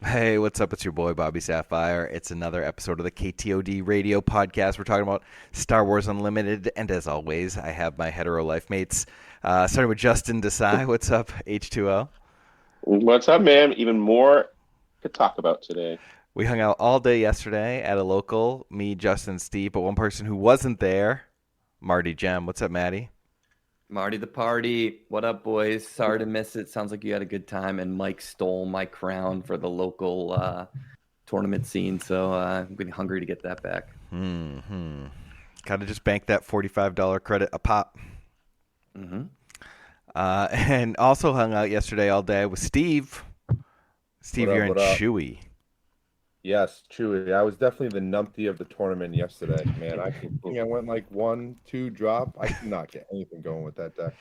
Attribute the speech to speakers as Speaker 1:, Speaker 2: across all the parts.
Speaker 1: Hey, what's up? It's your boy Bobby Sapphire. It's another episode of the KTOD radio podcast. We're talking about Star Wars Unlimited, and as always, I have my hetero life mates. Starting with Justin Desai. What's up, H2O?
Speaker 2: What's up, man? Even more to talk about today.
Speaker 1: We hung out all day yesterday at a local, me, Justin, Steve, but one person who wasn't there, Marty Gem. What's up, Maddie?
Speaker 3: Marty the party. What up, boys? Sorry to miss it. Sounds like you had a good time, and Mike stole my crown for the local tournament scene, so I'm getting hungry to get that back.
Speaker 1: Gotta just bank that $45 credit a pop.
Speaker 3: Mm-hmm.
Speaker 1: And also hung out yesterday all day with Steve. Steve, you're in Chewy.
Speaker 4: Yes, Chewy. I was definitely the numpty of the tournament yesterday, man. I think I went like 1-2 drop. I could not get anything going with that deck.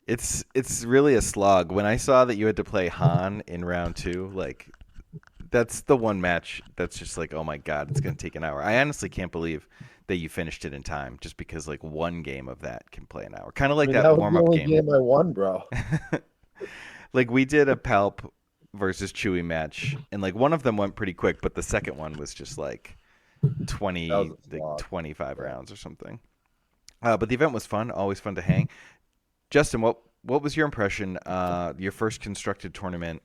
Speaker 1: It's really a slog. When I saw that you had to play Han in round 2, like that's the one match that's just like, oh my god, it's gonna take an hour. I honestly can't believe that you finished it in time, just because like one game of that can play an hour. Kind of like that warm up game.
Speaker 4: I won, bro.
Speaker 1: Like we did a Palp versus Chewy match, and like one of them went pretty quick, but the second one was just like 25 rounds or something. But the event was fun, always fun to hang. Justin, what was your impression? Your first constructed tournament,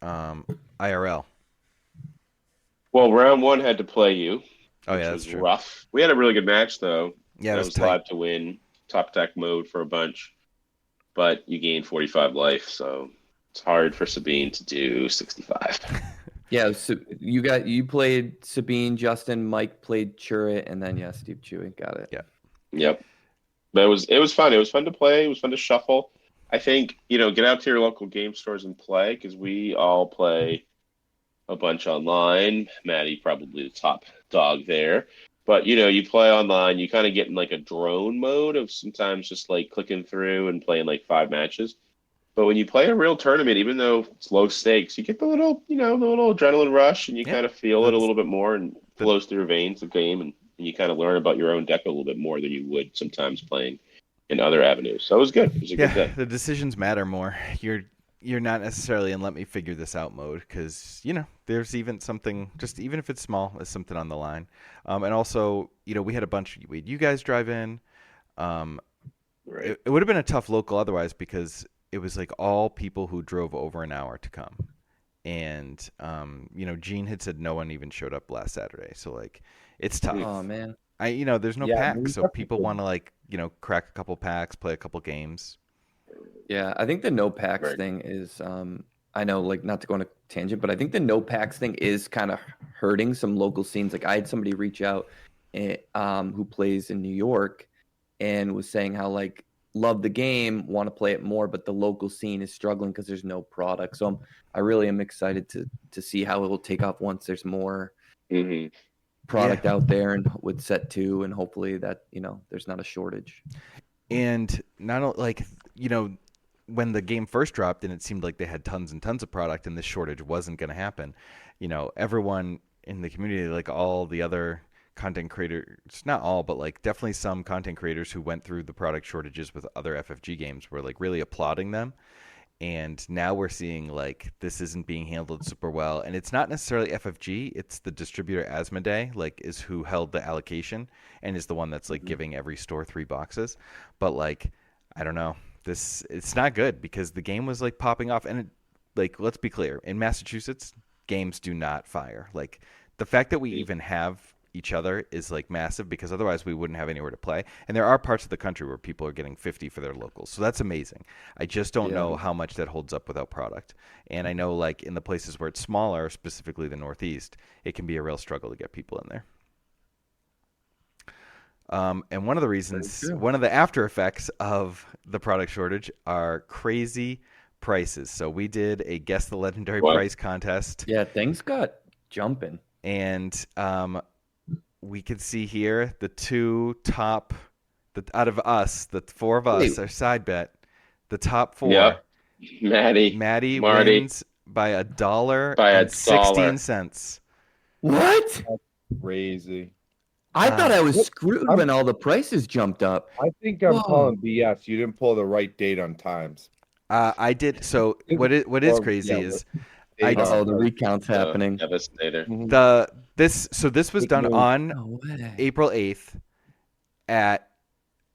Speaker 1: IRL.
Speaker 2: Well, round one had to play you.
Speaker 1: Oh yeah,
Speaker 2: which
Speaker 1: that's
Speaker 2: was
Speaker 1: true.
Speaker 2: rough. We had a really good match though.
Speaker 1: Yeah,
Speaker 2: I
Speaker 1: it
Speaker 2: was
Speaker 1: was tight.
Speaker 2: live to win, top deck mode for a bunch, but you gained 45 life, so it's hard for Sabine to do 65.
Speaker 3: Yeah, so you played Sabine, Justin, Mike played Churrit, and then Steve Chewy. Got it.
Speaker 1: Yeah.
Speaker 2: Yep. But it was fun. It was fun to play. It was fun to shuffle. I think, get out to your local game stores and play, because we all play a bunch online. Maddie probably the top dog there. But, you play online, you kind of get in like a drone mode of sometimes just like clicking through and playing like 5 matches. But when you play a real tournament, even though it's low stakes, you get the little, the little adrenaline rush, and you
Speaker 1: Yeah,
Speaker 2: kind of feel it a little bit more, and
Speaker 1: the-
Speaker 2: flows through your veins of game, and you kind of learn about your own deck a little bit more than you would sometimes playing in other avenues. So it was good. It was a good day.
Speaker 1: The decisions matter more. You're not necessarily in let me figure this out mode, because there's even something, just even if it's small, is something on the line. And also, we had we had you guys drive in.
Speaker 2: Right.
Speaker 1: It would have been a tough local otherwise, because it was like all people who drove over an hour to come. And Gene had said no one even showed up last Saturday, so like it's tough.
Speaker 3: Oh man.
Speaker 1: There's no
Speaker 4: Yeah,
Speaker 1: pack, so people want to like crack a couple packs, play a couple games.
Speaker 3: Yeah, I think the no packs
Speaker 2: Right.
Speaker 3: thing is I know, like, not to go on a tangent, but I think the no packs thing is kind of hurting some local scenes. Like I had somebody reach out who plays in New York and was saying how like love the game, want to play it more, but the local scene is struggling because there's no product. So I really am excited to see how it will take off once there's more
Speaker 2: hmm
Speaker 3: product out there, and with set 2, and hopefully that there's not a shortage.
Speaker 1: And not like when the game first dropped and it seemed like they had tons and tons of product and this shortage wasn't going to happen, everyone in the community, like all the other content creators, not all, but like definitely some content creators who went through the product shortages with other FFG games, were like really applauding them. And now we're seeing like this isn't being handled super well, and it's not necessarily FFG, it's the distributor Asmodee, like is who held the allocation and is the one that's like giving every store 3 boxes. But like, I don't know, it's not good, because the game was like popping off, and like, let's be clear, in Massachusetts games do not fire. Like the fact that we even have each other is like massive, because otherwise we wouldn't have anywhere to play. And there are parts of the country where people are getting 50 for their locals, so that's amazing. I just don't know how much that holds up without product. And I know like in the places where it's smaller, specifically the Northeast, it can be a real struggle to get people in there. And one of the reasons, one of the after effects of the product shortage are crazy prices. So we did a Guess the Legendary Price contest.
Speaker 3: Yeah, things got jumping.
Speaker 1: And we can see here the two top, out of us, the 4 of us, our side bet, the top 4.
Speaker 2: Yep. Maddie
Speaker 1: Marty wins by $1.16.
Speaker 3: What?
Speaker 4: Crazy.
Speaker 3: I thought I was screwed when all the prices jumped up.
Speaker 4: I think I'm calling BS. You didn't pull the right date on times.
Speaker 1: I did. So what is crazy is I
Speaker 3: Oh, the recount's happening.
Speaker 2: Devastator.
Speaker 1: this was
Speaker 3: Big
Speaker 1: done
Speaker 3: news.
Speaker 1: on
Speaker 3: No way.
Speaker 1: April 8th at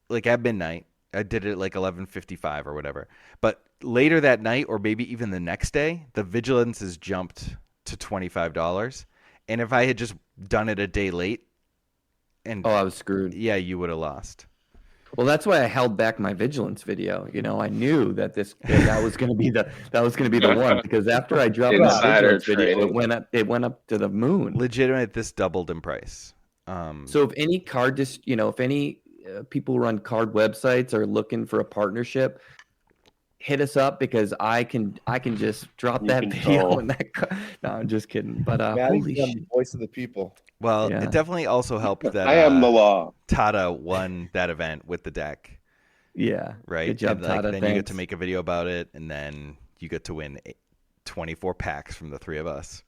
Speaker 1: midnight. I did it at like 11:55 or whatever. But later that night, or maybe even the next day, the vigilance has jumped to $25. And if I had just done it a day late, and
Speaker 3: Oh, I was screwed.
Speaker 1: yeah, you would have lost.
Speaker 3: Well, that's why I held back my vigilance video. You know, I knew that that was going to be the one, because after I dropped my
Speaker 2: Insider
Speaker 3: vigilance video,
Speaker 2: trading.
Speaker 3: it went up to the moon.
Speaker 1: Legitimate, this doubled in price.
Speaker 3: So if any if any people who run card websites are looking for a partnership, hit us up, because I can just drop
Speaker 2: You
Speaker 3: that
Speaker 2: control.
Speaker 3: video and that. No, I'm just kidding. But
Speaker 4: Maddie's
Speaker 3: holy
Speaker 4: the
Speaker 3: shit!
Speaker 4: voice of the people.
Speaker 1: Well,
Speaker 3: Yeah.
Speaker 1: it definitely also helped that
Speaker 2: I am the law.
Speaker 1: Tada won that event with the deck,
Speaker 3: Yeah,
Speaker 1: right?
Speaker 3: Good job,
Speaker 1: And, like,
Speaker 3: Tada.
Speaker 1: then
Speaker 3: Thanks.
Speaker 1: you get to make a video about it, and then you get to win 24 packs from the three of us.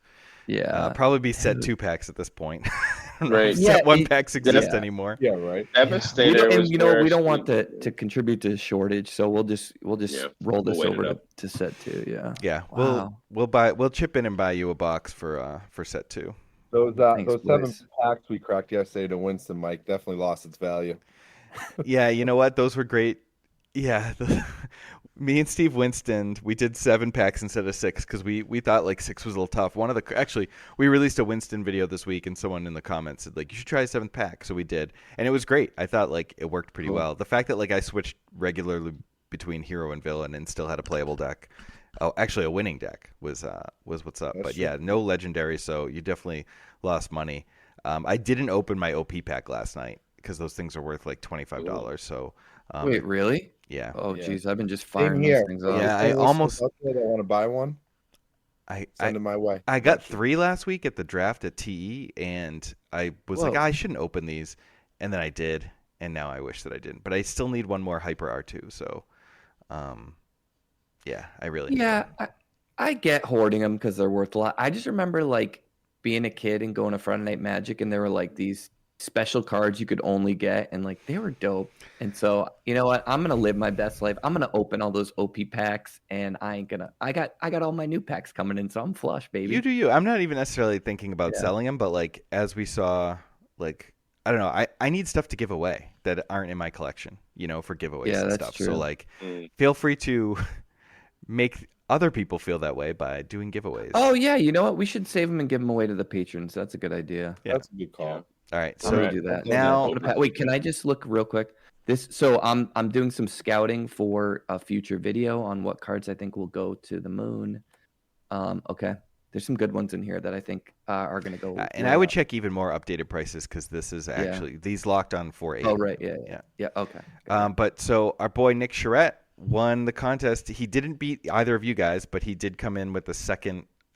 Speaker 3: Yeah,
Speaker 1: Probably be set 2 packs at this point. I don't know
Speaker 2: Right.
Speaker 1: if set 1
Speaker 3: it-
Speaker 1: packs exist
Speaker 3: yeah.
Speaker 1: anymore.
Speaker 4: Yeah, right.
Speaker 2: Devastator was
Speaker 3: we
Speaker 2: where
Speaker 3: don't want
Speaker 2: Steve-
Speaker 3: to contribute to the shortage, so we'll just
Speaker 2: Yeah,
Speaker 3: roll this
Speaker 2: we'll wait
Speaker 3: over
Speaker 2: it
Speaker 3: to,
Speaker 2: up.
Speaker 3: to set 2. Yeah.
Speaker 1: Yeah,
Speaker 3: Wow.
Speaker 1: we'll chip in and buy you a box for set 2.
Speaker 4: Those
Speaker 3: Thanks,
Speaker 4: those 7
Speaker 3: boys.
Speaker 4: packs we cracked yesterday to Winston, Mike, definitely lost its value.
Speaker 1: Yeah, you know what? Those were great. Yeah, me and Steve Winston, we did 7 packs instead of 6 because we thought like 6 was a little tough. Actually, we released a Winston video this week, and someone in the comments said like, you should try a 7th pack. So we did, and it was great. I thought like it worked pretty well. The fact that like I switched regularly between hero and villain and still had a playable deck. Oh, actually, a winning deck was what's up.
Speaker 4: That's
Speaker 1: But
Speaker 4: true.
Speaker 1: yeah, no legendary, so you definitely lost money. I didn't open my OP pack last night because those things are worth like $25. So
Speaker 3: Wait, really?
Speaker 1: yeah.
Speaker 3: Oh,
Speaker 4: Yeah.
Speaker 3: geez, I've been just
Speaker 4: Same
Speaker 3: firing
Speaker 4: here.
Speaker 3: those things off.
Speaker 1: Yeah, I
Speaker 4: Anyone listening
Speaker 1: almost-
Speaker 4: out there that want to buy one,
Speaker 1: I
Speaker 4: send them my way.
Speaker 1: I got 3 last week at the draft at TE, and I was like,
Speaker 3: Whoa.
Speaker 1: I shouldn't open these, and then I did, and now I wish that I didn't. But I still need one more Hyper R2, so yeah, I really need
Speaker 3: Yeah,
Speaker 1: one.
Speaker 3: I get hoarding them because they're worth a lot. I just remember like being a kid and going to Friday Night Magic, and there were like these special cards you could only get, and like they were dope. And so, you know what? I'm gonna live my best life. I'm gonna open all those OP packs, and I ain't gonna. I got all my new packs coming in, so I'm flush, baby.
Speaker 1: You do you. I'm not even necessarily thinking about
Speaker 3: Yeah.
Speaker 1: selling them, but like as we saw, like I don't know, I need stuff to give away that aren't in my collection, for giveaways
Speaker 3: Yeah,
Speaker 1: and
Speaker 3: that's
Speaker 1: stuff.
Speaker 3: true.
Speaker 1: So like,
Speaker 2: Mm.
Speaker 1: feel free to make other people feel that way by doing giveaways.
Speaker 3: Oh yeah, you know what? We should save them and give them away to the patrons. That's a good idea.
Speaker 1: Yeah.
Speaker 4: That's a good call.
Speaker 2: Yeah.
Speaker 1: All right,
Speaker 3: I'm
Speaker 1: so
Speaker 3: gonna do that.
Speaker 1: now-
Speaker 3: Wait, can I just look real quick? So I'm doing some scouting for a future video on what cards I think will go to the moon. Okay, there's some good ones in here that I think are gonna go.
Speaker 1: and
Speaker 3: well
Speaker 1: I would
Speaker 3: up.
Speaker 1: check even more updated prices because this is actually these locked on 4.8.
Speaker 3: Oh right, yeah. Okay.
Speaker 1: But so our boy Nick Charette won the contest. He didn't beat either of you guys, but he did come in with the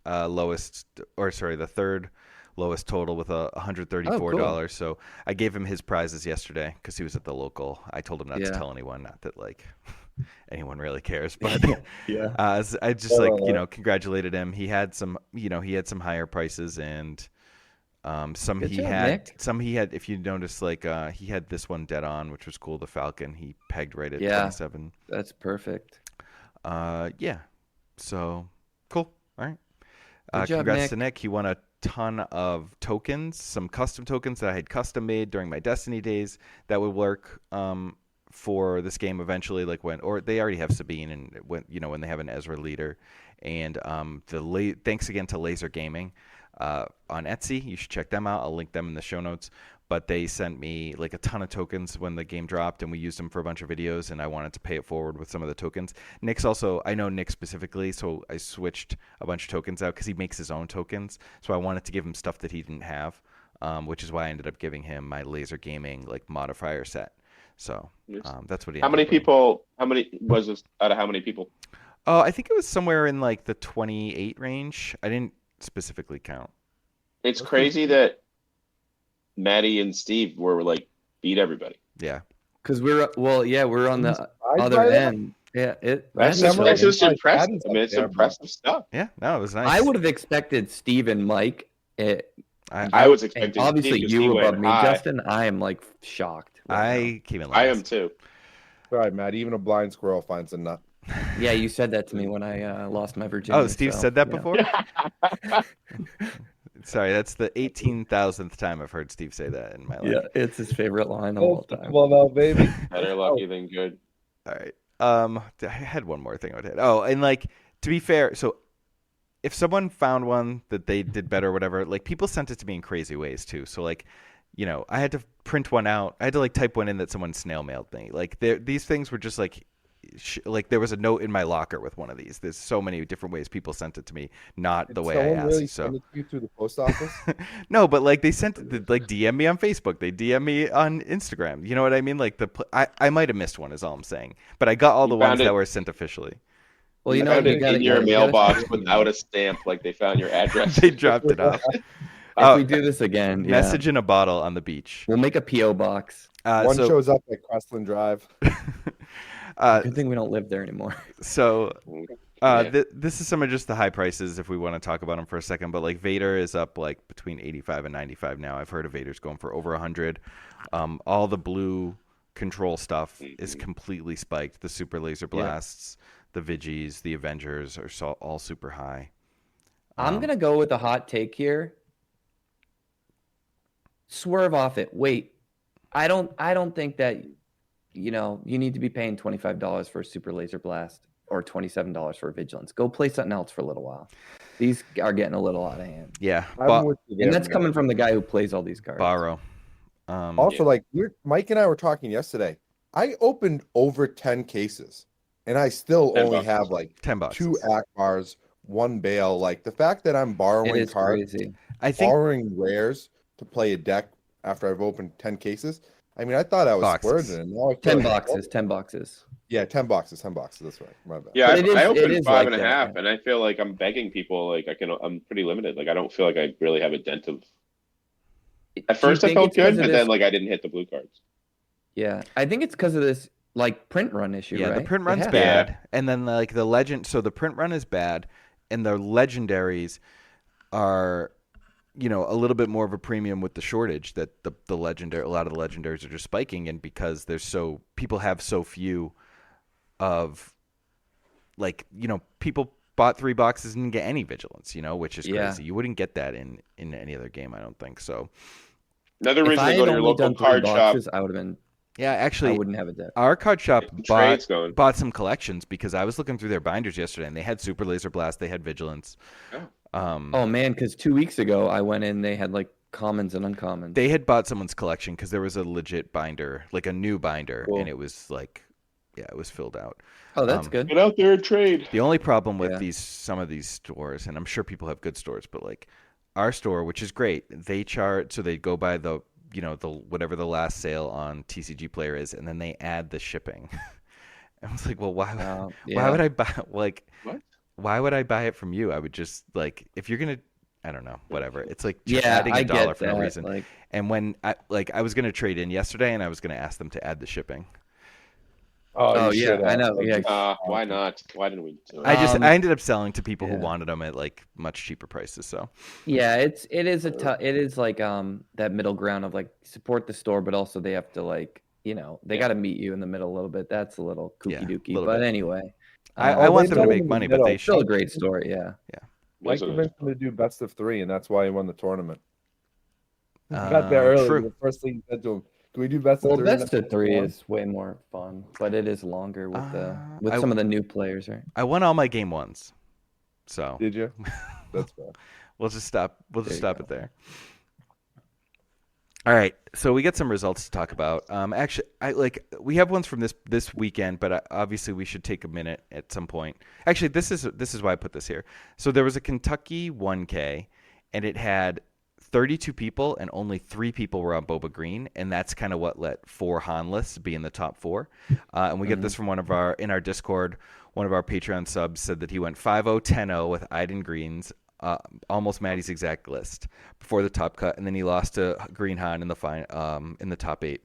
Speaker 1: the third lowest total with $134. So I gave him his prizes yesterday because he was at the local. I told him not to tell anyone, not that like anyone really cares, but
Speaker 3: Yeah.
Speaker 1: I just congratulated him. He had some higher prices, and some
Speaker 3: Good
Speaker 1: he
Speaker 3: job,
Speaker 1: had
Speaker 3: Nick.
Speaker 1: some he had, if you notice, like he had this one dead on, which was cool, the Falcon. He pegged right at 27.
Speaker 3: That's perfect.
Speaker 1: Yeah, so cool. All right,
Speaker 3: Good job,
Speaker 1: congrats
Speaker 3: Nick.
Speaker 1: to Nick. He won a ton of tokens, some custom tokens that I had custom made during my Destiny days that would work for this game eventually, like or they already have Sabine, and when they have an Ezra leader. And thanks again to Laser Gaming on Etsy. You should check them out. I'll link them in the show notes. But they sent me like a ton of tokens when the game dropped, and we used them for a bunch of videos, and I wanted to pay it forward with some of the tokens. I know Nick specifically, so I switched a bunch of tokens out because he makes his own tokens. So I wanted to give him stuff that he didn't have, which is why I ended up giving him my Laser Gaming like modifier set. So that's what he.
Speaker 2: How many people? How many was this out of how many people?
Speaker 1: Oh, I think it was somewhere in like the 28 range. I didn't specifically count.
Speaker 2: It's crazy that Maddie and Steve were like beat everybody.
Speaker 1: Yeah.
Speaker 3: Because we're on the
Speaker 4: I'd
Speaker 3: other
Speaker 4: buy that.
Speaker 3: end. Yeah,
Speaker 2: That's
Speaker 4: Definitely.
Speaker 2: just impressive.
Speaker 4: That is
Speaker 2: I mean, it's
Speaker 4: up there,
Speaker 2: impressive stuff.
Speaker 1: Yeah. No, it was nice.
Speaker 3: I would have expected Steve and Mike.
Speaker 2: I was
Speaker 3: And
Speaker 2: expecting
Speaker 3: obviously
Speaker 2: Steve 'cause he
Speaker 3: you
Speaker 2: went
Speaker 3: above me,
Speaker 2: high.
Speaker 3: Justin. I am like shocked. right
Speaker 1: I came in last.
Speaker 2: I am too.
Speaker 4: All right, Matt. Even a blind squirrel finds a nut.
Speaker 3: Yeah, you said that to me when I lost my
Speaker 1: Oh,
Speaker 3: virginity.
Speaker 1: Steve
Speaker 3: so,
Speaker 1: said that
Speaker 3: you know.
Speaker 1: before? Sorry, that's the 18,000th time I've heard Steve say that in my life.
Speaker 3: Yeah, it's his favorite line of all time.
Speaker 4: Come on now, baby.
Speaker 2: Better lucky than good.
Speaker 1: All right. I had one more thing I would hit. Oh, and like to be fair, so if someone found one that they did better or whatever, like people sent it to me in crazy ways too. So like, I had to print one out. I had to like type one in that someone snail mailed me. Like these things were just like there was a note in my locker with one of these. There's so many different ways people sent it to me, not
Speaker 4: Did
Speaker 1: the way I
Speaker 4: someone
Speaker 1: asked.
Speaker 4: really
Speaker 1: So
Speaker 4: send it to you through the post office?
Speaker 1: no, but like they sent like DM me on Facebook, they DM me on Instagram. You know what I mean? Like I might have missed one, is all I'm saying. But I got all the ones that were sent officially.
Speaker 3: Well,
Speaker 2: You
Speaker 3: know,
Speaker 2: found
Speaker 3: you
Speaker 2: it
Speaker 3: got
Speaker 2: in your
Speaker 3: you gotta
Speaker 2: mailbox
Speaker 3: send it to me.
Speaker 2: without a stamp, like they found your address.
Speaker 1: They dropped it off.
Speaker 3: If we do this again,
Speaker 1: Message in a bottle on the beach.
Speaker 3: we'll make a PO box.
Speaker 4: One shows up at Crestland Drive.
Speaker 3: Good thing we don't live there anymore.
Speaker 1: So
Speaker 2: Yeah.
Speaker 1: this is some of just the high prices if we want to talk about them for a second. But like Vader is up like between 85 and 95 now. I've heard of Vader's going for over 100. All the blue control stuff is completely spiked. The super laser blasts, the Vigis, the Avengers are all super high.
Speaker 3: I'm gonna go with a hot take here. Swerve off it. Wait, I don't think that you need to be paying $25 for a super laser blast or $27 for a vigilance. Go play something else for a little while. These are getting a little out of hand.
Speaker 1: Yeah,
Speaker 4: I'm with you there,
Speaker 3: And that's
Speaker 4: man.
Speaker 3: coming from the guy who plays all these cards.
Speaker 1: borrow.
Speaker 4: Also, like Mike and I were talking yesterday. I opened over 10 cases, and I still
Speaker 2: 10
Speaker 4: only
Speaker 2: bucks.
Speaker 4: have like
Speaker 1: $10.
Speaker 4: 2 Akbars, 1 Bale. Like the fact that I'm
Speaker 3: It
Speaker 4: borrowing
Speaker 3: is
Speaker 4: cards,
Speaker 3: crazy.
Speaker 1: I think
Speaker 4: borrowing rares to play a deck after I've opened 10 cases. I mean, I thought I was
Speaker 1: Boxes.
Speaker 4: splurging, and now I feel
Speaker 3: 10
Speaker 4: like-
Speaker 3: boxes. 10 boxes.
Speaker 4: Yeah, 10 boxes. 10 boxes. That's right. My bad.
Speaker 2: Yeah,
Speaker 3: But it
Speaker 2: I
Speaker 3: is- it
Speaker 2: opened
Speaker 3: is
Speaker 2: five
Speaker 3: like
Speaker 2: and a
Speaker 3: that,
Speaker 2: half,
Speaker 3: yeah.
Speaker 2: and I feel like I'm begging people. Like I'm pretty limited. Like I don't feel like I really have a dent of. At first, I felt good, but then like I didn't hit the blue cards.
Speaker 3: Yeah, I think it's because of this like print run issue.
Speaker 1: yeah,
Speaker 3: right?
Speaker 1: the print
Speaker 3: They
Speaker 1: run's
Speaker 3: have-
Speaker 1: bad, and then like the legend. So the print run is bad, and the legendaries are, a little bit more of a premium with the shortage that a lot of the legendaries are just spiking, and because there's people have so few of, like, people bought 3 boxes and didn't get any vigilance, which is
Speaker 3: Yeah.
Speaker 1: crazy. You wouldn't get that in any other game, I don't think. So
Speaker 2: Another
Speaker 3: If
Speaker 2: reason
Speaker 3: I
Speaker 2: to
Speaker 3: had
Speaker 2: go to your
Speaker 3: only
Speaker 2: local
Speaker 3: done 3
Speaker 2: card shop.
Speaker 3: boxes, I would have been.
Speaker 1: yeah,
Speaker 3: I
Speaker 1: actually,
Speaker 3: wouldn't have a debt.
Speaker 1: our card shop
Speaker 2: Get some trades going.
Speaker 1: bought some collections because I was looking through their binders yesterday, and they had Super Laser Blast, they had Vigilance.
Speaker 3: Oh man, because 2 weeks ago I went in, they had like commons and uncommons.
Speaker 1: They had bought someone's collection because there was a legit binder, like a new binder,
Speaker 3: Cool.
Speaker 1: and it was like, yeah, it was filled out.
Speaker 3: Oh, that's good.
Speaker 2: Get out there and trade.
Speaker 1: The only problem with
Speaker 3: Yeah.
Speaker 1: some of these stores, and I'm sure people have good stores, but like our store, which is great, they charge, so they go by the whatever the last sale on TCG Player is, and then they add the shipping. I was like, well, why
Speaker 3: Yeah.
Speaker 1: would I buy
Speaker 2: What?
Speaker 1: why would I buy it from you? I would just, like, if you're gonna, I don't know, whatever. It's like
Speaker 3: Yeah,
Speaker 1: adding
Speaker 3: I
Speaker 1: a dollar
Speaker 3: get
Speaker 1: for no
Speaker 3: that.
Speaker 1: reason.
Speaker 3: Like,
Speaker 1: And when I was gonna trade in yesterday, and I was gonna ask them to add the shipping.
Speaker 3: Oh,
Speaker 4: you
Speaker 3: yeah,
Speaker 4: should
Speaker 3: I
Speaker 4: have.
Speaker 3: know, yeah.
Speaker 2: Why not? Why didn't we do it?
Speaker 1: I ended up selling to people who
Speaker 3: yeah.
Speaker 1: wanted them at like much cheaper prices. So
Speaker 3: yeah, it is like that middle ground of like support the store, but also they have to like they got to meet you in the middle a little bit. That's a little kooky dookie.
Speaker 1: little
Speaker 3: But
Speaker 1: bit.
Speaker 3: anyway,
Speaker 1: I want them to
Speaker 4: met
Speaker 1: make
Speaker 4: in the
Speaker 1: money, but
Speaker 4: middle.
Speaker 1: they
Speaker 3: still a
Speaker 1: should.
Speaker 3: great story. Yeah.
Speaker 4: Mike
Speaker 2: Those are-
Speaker 4: convinced him to do best of 3, and that's why he won the tournament. He
Speaker 1: Uh,
Speaker 4: got there early.
Speaker 1: true.
Speaker 4: The first thing he said to him, "Can we do best
Speaker 3: Well,
Speaker 4: of 3?"
Speaker 3: best of 3 is way more fun, but it is longer with some of the new players, right?
Speaker 1: I won all my game ones, so
Speaker 4: Did you? That's fair.
Speaker 1: we'll just stop. We'll just
Speaker 3: There you
Speaker 1: stop it there. All right, so we got some results to talk about. Actually, we have ones from this weekend, but obviously we should take a minute at some point. Actually, this is why I put this here. So there was a Kentucky 1K, and it had 32 people, and only 3 people were on Boba Green, and that's kind of what let 4 Hanless be in the top 4. And we get this from in our Discord. One of our Patreon subs said that he went 5-0, 10-0 with Iden Greens, almost Maddie's exact list before the top cut, and then he lost to Green Han in the top 8.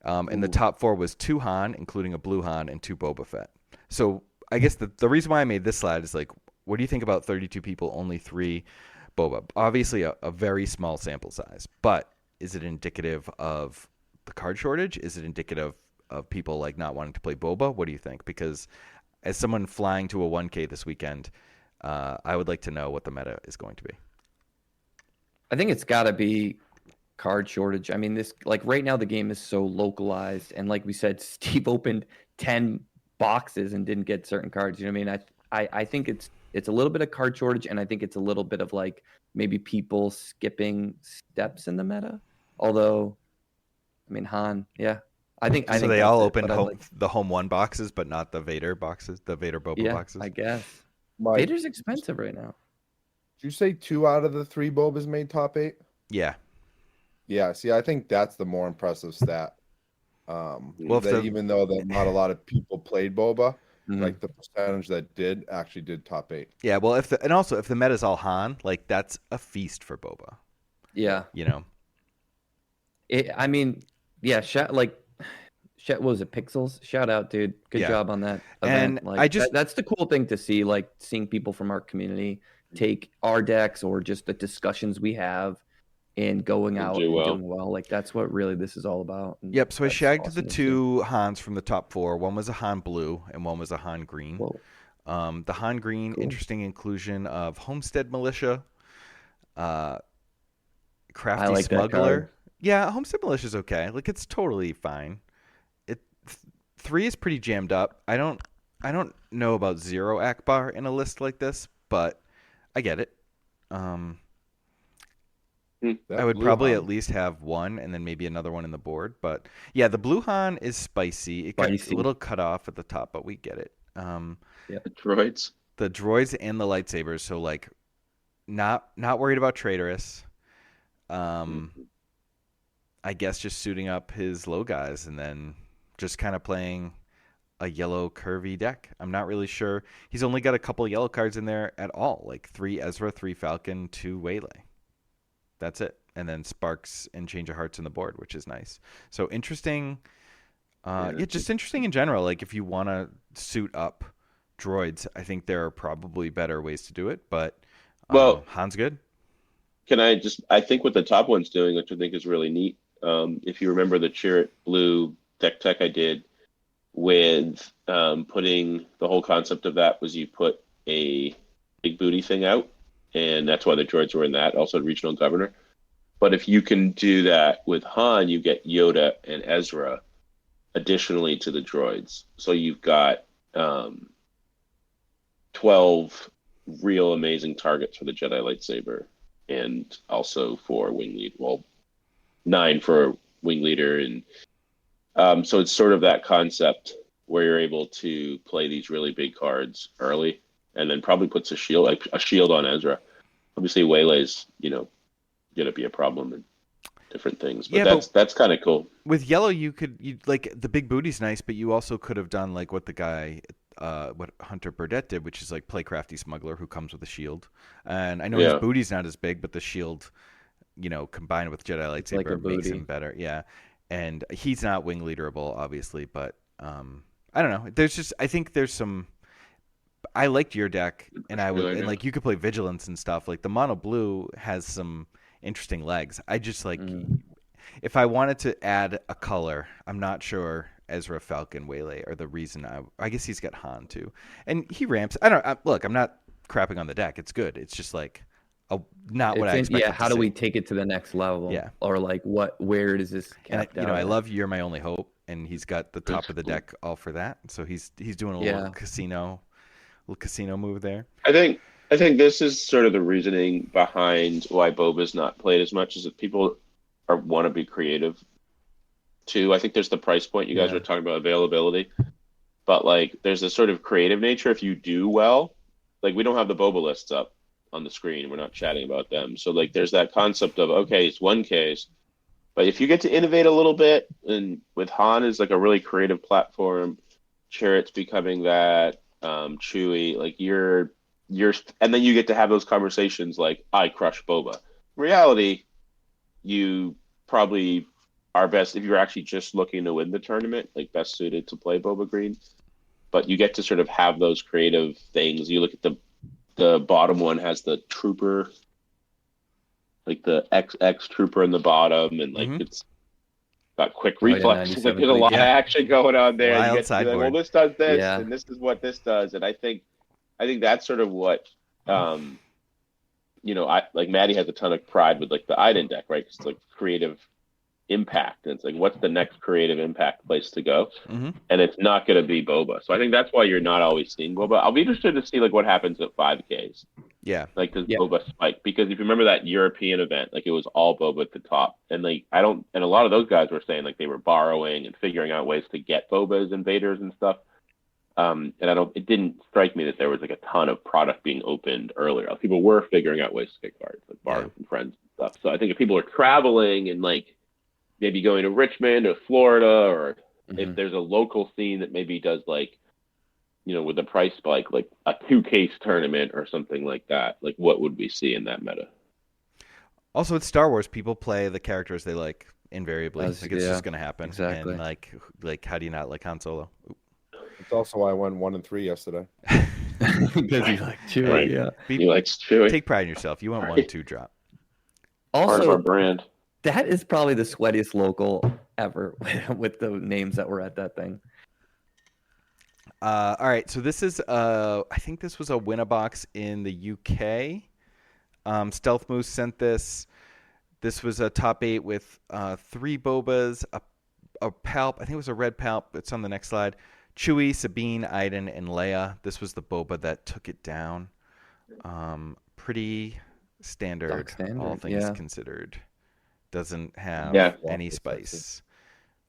Speaker 1: And the top 4 was 2 Han, including a blue Han, and 2 Boba Fett. So I guess the reason why I made this slide is like, what do you think about 32 people, only 3 Boba? Obviously a very small sample size, but is it indicative of the card shortage? Is it indicative of people like not wanting to play Boba? What do you think? Because as someone flying to a 1K this weekend, I would like to know what the meta is going to be.
Speaker 3: I think it's got to be card shortage. I mean, this like right now the game is so localized, and like we said, Steve opened 10 boxes and didn't get certain cards. You know what I mean? I think it's a little bit of card shortage, and I think it's a little bit of like maybe people skipping steps in the meta. Although, I mean, Han, yeah, I think
Speaker 1: So they
Speaker 3: that's
Speaker 1: all
Speaker 3: it,
Speaker 1: opened
Speaker 3: but
Speaker 1: the home 1 boxes, but not the Vader boxes, the Vader Boba boxes.
Speaker 3: I guess
Speaker 4: Mike,
Speaker 3: Vader's expensive right now.
Speaker 4: did you say 2 out of the 3 Bobas made top 8?
Speaker 1: Yeah.
Speaker 4: Yeah, see, I think that's the more impressive stat.
Speaker 1: Well,
Speaker 4: that even though that not a lot of people played Boba,
Speaker 3: Mhm.
Speaker 4: like the percentage that did actually did top 8.
Speaker 1: Yeah, well, if the meta's all Han, like that's a feast for Boba.
Speaker 3: Yeah,
Speaker 1: You know.
Speaker 3: I mean, yeah, what was it, Pixels? Shout out, dude. Good
Speaker 1: Yeah.
Speaker 3: job on that
Speaker 1: And
Speaker 3: event. Like,
Speaker 1: I just-
Speaker 3: that's the cool thing to see, like seeing people from our community take our decks or just the discussions we have and going
Speaker 2: And
Speaker 3: out
Speaker 2: do
Speaker 3: and
Speaker 2: well.
Speaker 3: doing well. Like, that's what really this is all about. And
Speaker 1: Yep. So I
Speaker 3: that's
Speaker 1: shagged
Speaker 3: awesome
Speaker 1: the
Speaker 3: to see.
Speaker 1: 2 Hans from the top 4. One was a Han blue and one was a Han green.
Speaker 3: Whoa.
Speaker 1: The Han green,
Speaker 3: Cool.
Speaker 1: interesting inclusion of Homestead Militia, Crafty
Speaker 3: I like that
Speaker 1: Smuggler.
Speaker 3: card.
Speaker 1: Yeah, Homestead Militia is okay. Like it's totally fine. 3 is pretty jammed up. I don't know about 0 Akbar in a list like this, but I get it. I would probably at least have 1 and then maybe another one in the board. But yeah, the Blue Han is spicy. It got a little cut off at the top, but we get it.
Speaker 2: The droids.
Speaker 1: The droids and the lightsabers. So like, not worried about Traitorous. I guess just suiting up his low guys and then just kind of playing a yellow curvy deck. I'm not really sure. He's only got a couple yellow cards in there at all, like 3 Ezra, 3 Falcon, 2 Waylay. That's it. And then Sparks and Change of Hearts in the board, which is nice. So interesting. Just interesting in general. Like if you want to suit up droids, I think there are probably better ways to do it. But Han's good.
Speaker 2: I think what the top one's doing, which I think is really neat. If you remember the Chirrut Blue deck tech I did with putting the whole concept of that was you put a big booty thing out, and that's why the droids were in that. Also, regional governor. But if you can do that with Han, you get Yoda and Ezra additionally to the droids. So you've got 12 real amazing targets for the Jedi lightsaber, and also for wing lead. Well, 9 for wing leader, and so it's sort of that concept where you're able to play these really big cards early, and then probably puts a shield on Ezra. Obviously, Waylay's going to be a problem in different things, but that's kind of cool.
Speaker 1: With yellow, you like the big booty's nice, but you also could have done like what the guy, what Hunter Burdett did, which is like play Crafty Smuggler who comes with a shield. And I know his booty's not as big, but the shield, combined with Jedi lightsaber makes him better. Yeah, and he's not wing leaderable, obviously, but I don't know. I think there's some. I liked your deck, and and like you could play Vigilance and stuff. Like the mono blue has some interesting legs. I just like if I wanted to add a color, I'm not sure Ezra, Falcon, Waylay are the reason. I guess he's got Han too, and he ramps. Look, I'm not crapping on the deck. It's good. It's just like not what I expected.
Speaker 3: Yeah, how do we take it to the next level?
Speaker 1: Yeah,
Speaker 3: or like where does this cap
Speaker 1: and I love You're My Only Hope, and he's got the top of the deck all for that. So he's doing a little casino move there.
Speaker 2: I think this is sort of the reasoning behind why Boba's not played as much, is that people want to be creative too. I think there's the price point. You guys were talking about availability, but like there's this sort of creative nature. If you do well, like we don't have the Boba lists up on the screen. We're not chatting about them. So like there's that concept of, okay, it's 1Ks, but if you get to innovate a little bit, and with Han is like a really creative platform, Chirrut's becoming that, Chewie, like you're, and then you get to have those conversations like, I crush Boba. In reality, you probably are best, if you're actually just looking to win the tournament, like best suited to play Boba Green. But you get to sort of have those creative things. You look at the bottom one has the trooper, like the XX trooper in the bottom, and like got quick
Speaker 3: Oh, yeah,
Speaker 2: reflexes. Like
Speaker 3: 97
Speaker 2: there's a lot of
Speaker 1: Yeah.
Speaker 2: action going on there. You
Speaker 1: Wild
Speaker 2: get to be like, well,
Speaker 1: sideboard.
Speaker 2: this does this,
Speaker 3: Yeah.
Speaker 2: and this is what this does. And I think that's sort of what, I like Maddie has a ton of pride with like the Iden deck, right? It's like creative impact. And it's like, what's the next creative impact place to go?
Speaker 1: Mm-hmm.
Speaker 2: And it's not going to be Boba. So I think that's why you're not always seeing Boba. I'll be interested to see like what happens at 5Ks.
Speaker 1: Yeah.
Speaker 2: Like, does
Speaker 3: Yeah.
Speaker 2: Boba spike? Because if you remember that European event, like it was all Boba at the top. And like, and a lot of those guys were saying like they were borrowing and figuring out ways to get Bobas and Vaders and stuff. And it didn't strike me that there was like a ton of product being opened earlier. People were figuring out ways to get cards, like borrowing from friends and stuff. So I think if people are traveling and like maybe going to Richmond or Florida, or if there's a local scene that maybe does like, with the price spike, like a 2-case tournament or something like that, like what would we see in that meta?
Speaker 1: Also, it's Star Wars. People play the characters they like invariably.
Speaker 3: That's-
Speaker 1: Like it's
Speaker 3: yeah,
Speaker 1: just going to happen.
Speaker 3: exactly.
Speaker 1: And like, how do you not like Han Solo?
Speaker 4: It's also why I won 1 and 3 yesterday.
Speaker 3: Because you like Chewie,
Speaker 2: Right.
Speaker 3: yeah.
Speaker 2: He likes Chewie.
Speaker 1: Take pride in yourself. You want 1-2 drop.
Speaker 2: Part of our
Speaker 3: Also,
Speaker 2: brand.
Speaker 3: that is probably the sweatiest local ever with the names that were at that thing.
Speaker 1: All right, so this is I think this was a Winnabox in the UK. Stealth Moose sent this. This was a top 8 with 3 Bobas, a Palp. I think it was a red Palp. It's on the next slide. Chewie, Sabine, Iden, and Leia. This was the Boba that took it down. Pretty standard,
Speaker 3: Dark standard,
Speaker 1: all things
Speaker 3: yeah.
Speaker 1: considered. Doesn't have
Speaker 2: Yeah.
Speaker 1: any spice.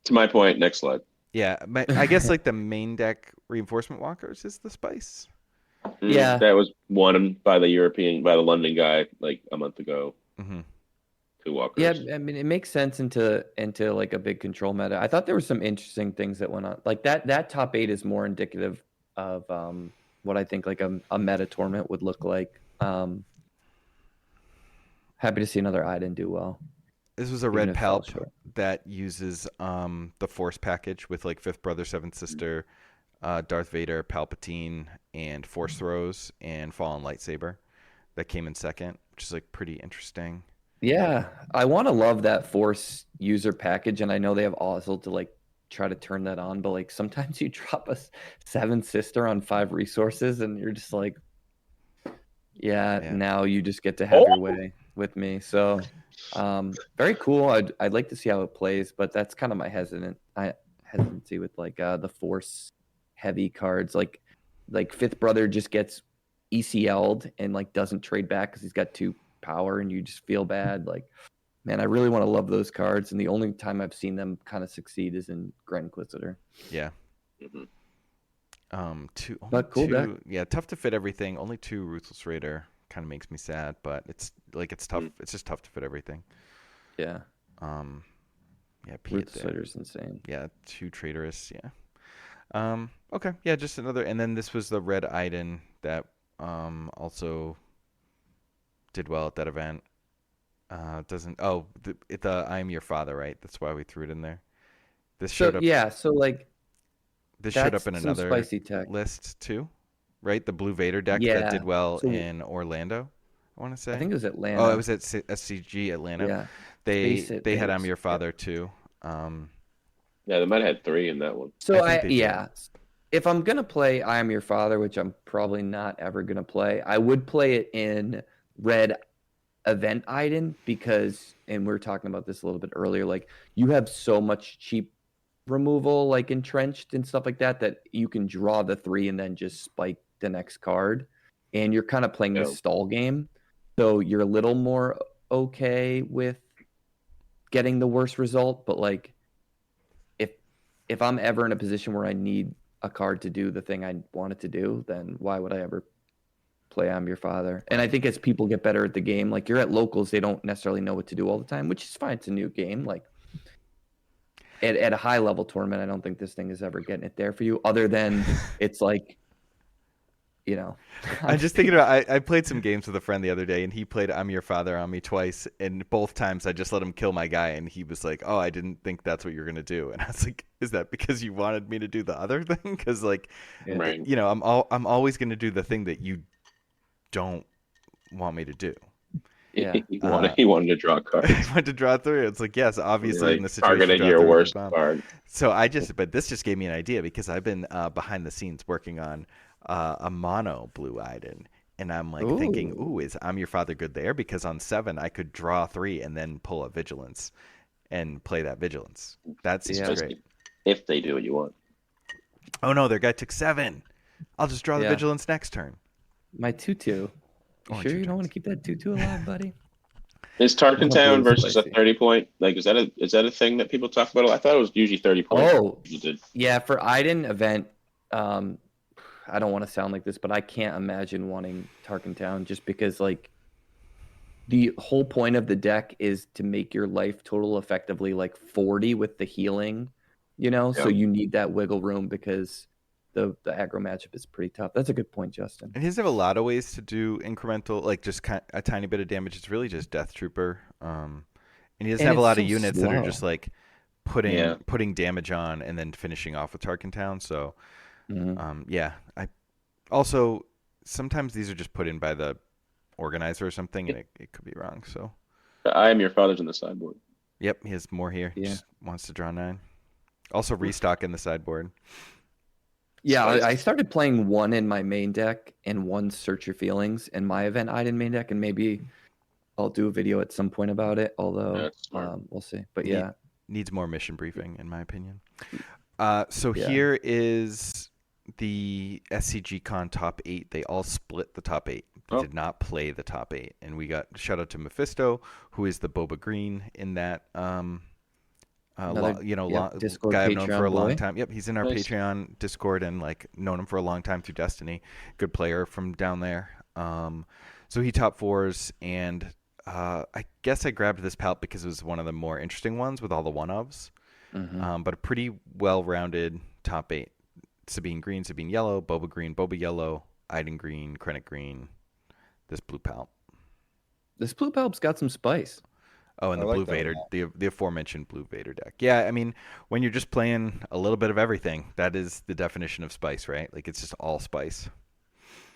Speaker 2: To my point, next slide.
Speaker 1: Yeah, I guess like the main deck reinforcement walkers is the spice.
Speaker 3: Yeah.
Speaker 2: That was won by the London guy like a month ago.
Speaker 1: Mm-hmm.
Speaker 2: 2 walkers.
Speaker 3: Yeah, I mean, it makes sense into like a big control meta. I thought there were some interesting things that went on. Like that top 8 is more indicative of what I think like a meta tournament would look like. Happy to see another Iden do well.
Speaker 1: This was a
Speaker 3: Even
Speaker 1: red
Speaker 3: if it fell
Speaker 1: Palp
Speaker 3: short.
Speaker 1: that uses the Force package with like Fifth Brother, Seventh Sister, Darth Vader, Palpatine, and Force Throws and Fallen Lightsaber. That came in second, which is like pretty interesting.
Speaker 3: Yeah, I want to love that Force user package, and I know they have Ozzel to like try to turn that on, but like sometimes you drop a 7th Sister on 5 resources, and you're just like, yeah. Now you just get to have your way with me. So, very cool. I'd like to see how it plays, but that's kind of my hesitancy with like the Force heavy cards. Like Fifth Brother just gets ECL'd and like doesn't trade back because he's got 2 power, and you just feel bad. Like, man, I really want to love those cards, and the only time I've seen them kind of succeed is in Grand Inquisitor.
Speaker 1: Yeah.
Speaker 2: Mhm.
Speaker 3: But cool deck.
Speaker 1: Yeah, tough to fit everything. Only 2 Ruthless Raider kind of makes me sad, but it's tough. It's just tough to fit everything.
Speaker 3: Yeah,
Speaker 1: Yeah, Pete
Speaker 3: Ruthless
Speaker 1: there.
Speaker 3: Raider's insane.
Speaker 1: Yeah, 2 Traitorous. Yeah. Okay. Yeah, just another. And then this was the red Iden that also did well at that event. Doesn't. Oh, the I Am Your Father, right? That's why we threw it in there. This showed up.
Speaker 3: Yeah, so like
Speaker 1: This showed up in
Speaker 3: that's some
Speaker 1: another
Speaker 3: spicy tech.
Speaker 1: list too, right? The Blue Vader deck
Speaker 3: Yeah,
Speaker 1: that did well
Speaker 3: so-
Speaker 1: in Orlando. I want to say.
Speaker 3: I think it was Atlanta.
Speaker 1: Oh, it was at SCG Atlanta.
Speaker 3: Yeah,
Speaker 1: They
Speaker 3: Space it,
Speaker 1: they had
Speaker 3: Vegas.
Speaker 1: I'm Your Father too.
Speaker 2: Yeah, they might have had 3 in that one.
Speaker 3: So
Speaker 1: I think they did.
Speaker 3: if I'm gonna play I Am Your Father, which I'm probably not ever gonna play, I would play it in red event Iden because, and we were talking about this a little bit earlier, like you have so much cheap removal, like entrenched and stuff like that you can draw the 3 and then just spike the next card, and you're kind of playing this stall game, so you're a little more okay with getting the worst result. But like if I'm ever in a position where I need a card to do the thing I want it to do, then why would I ever play I'm Your Father? And I think as people get better at the game, like you're at locals, they don't necessarily know what to do all the time, which is fine. It's a new game. Like at a high level tournament, I don't think this thing is ever getting it there for you, other than it's like,
Speaker 1: I'm just thinking about. I played some games with a friend the other day, and he played I'm Your Father on me twice, and both times I just let him kill my guy, and he was like, "Oh, I didn't think that's what you're gonna do," and I was like, "Is that because you wanted me to do the other thing? Because like,
Speaker 2: Right.
Speaker 1: I'm always gonna do the thing that you don't want me to do."
Speaker 3: Yeah.
Speaker 2: He wanted to draw cards.
Speaker 1: I wanted to draw 3. It's like, yes, obviously
Speaker 2: Like,
Speaker 1: in this situation,
Speaker 2: targeted
Speaker 1: draw
Speaker 2: your
Speaker 1: 3 with
Speaker 2: worst
Speaker 1: bomb.
Speaker 2: card.
Speaker 1: So but this just gave me an idea because I've been behind the scenes working on a mono blue Iden. And I'm like thinking, is I'm Your Father good there? Because on 7, I could draw 3 and then pull a Vigilance and play that Vigilance. That seems great.
Speaker 2: If they do what you want.
Speaker 1: Oh, no, their guy took 7. I'll just draw the Vigilance next turn.
Speaker 3: My 2/2. You sure you don't want to keep that 2/2 alive, buddy?
Speaker 2: Is Tarkin Town versus a 30-point? Like, is that a thing that people talk about? I thought it was usually 30 points.
Speaker 3: Oh, yeah. For Iden event, I don't want to sound like this, but I can't imagine wanting Tarkin Town just because, like, the whole point of the deck is to make your life total effectively like 40 with the healing, So you need that wiggle room because the aggro matchup is pretty tough. That's a good point, Justin.
Speaker 1: And he doesn't have a lot of ways to do incremental, like just a tiny bit of damage. It's really just Death Trooper. And he doesn't have a lot of units that are just like putting damage on and then finishing off with Tarkin Town. So, I also sometimes these are just put in by the organizer or something, and it could be wrong. So,
Speaker 2: I Am Your Father's in the sideboard.
Speaker 1: Yep, he has more here. Yeah, just wants to draw 9. Also, restock in the sideboard.
Speaker 3: Yeah, I started playing 1 in my main deck and 1 Search Your Feelings in my event Iden main deck, and maybe I'll do a video at some point about it, although we'll see. But
Speaker 1: needs more mission briefing, in my opinion. Here is the SCG Con top 8. They all split the top 8. They did not play the top 8. And we got shout out to Mephisto, who is the Boba Green in that
Speaker 3: Discord
Speaker 1: guy I've known
Speaker 3: Patreon
Speaker 1: for a long
Speaker 3: boy.
Speaker 1: time. Yep, he's in our Patreon Discord and like known him for a long time through Destiny. Good player from down there. So he top 4s, and I guess I grabbed this palette because it was one of the more interesting ones with all the one-ofs. But a pretty well-rounded top 8. Sabine green, Sabine yellow, Boba green, Boba yellow, Iden green, Krennic green, this blue palette.
Speaker 3: This blue palette's got some spice.
Speaker 1: Oh, and the Blue Vader, the aforementioned Blue Vader deck. Yeah, I mean, when you're just playing a little bit of everything, that is the definition of spice, right? Like, it's just all spice.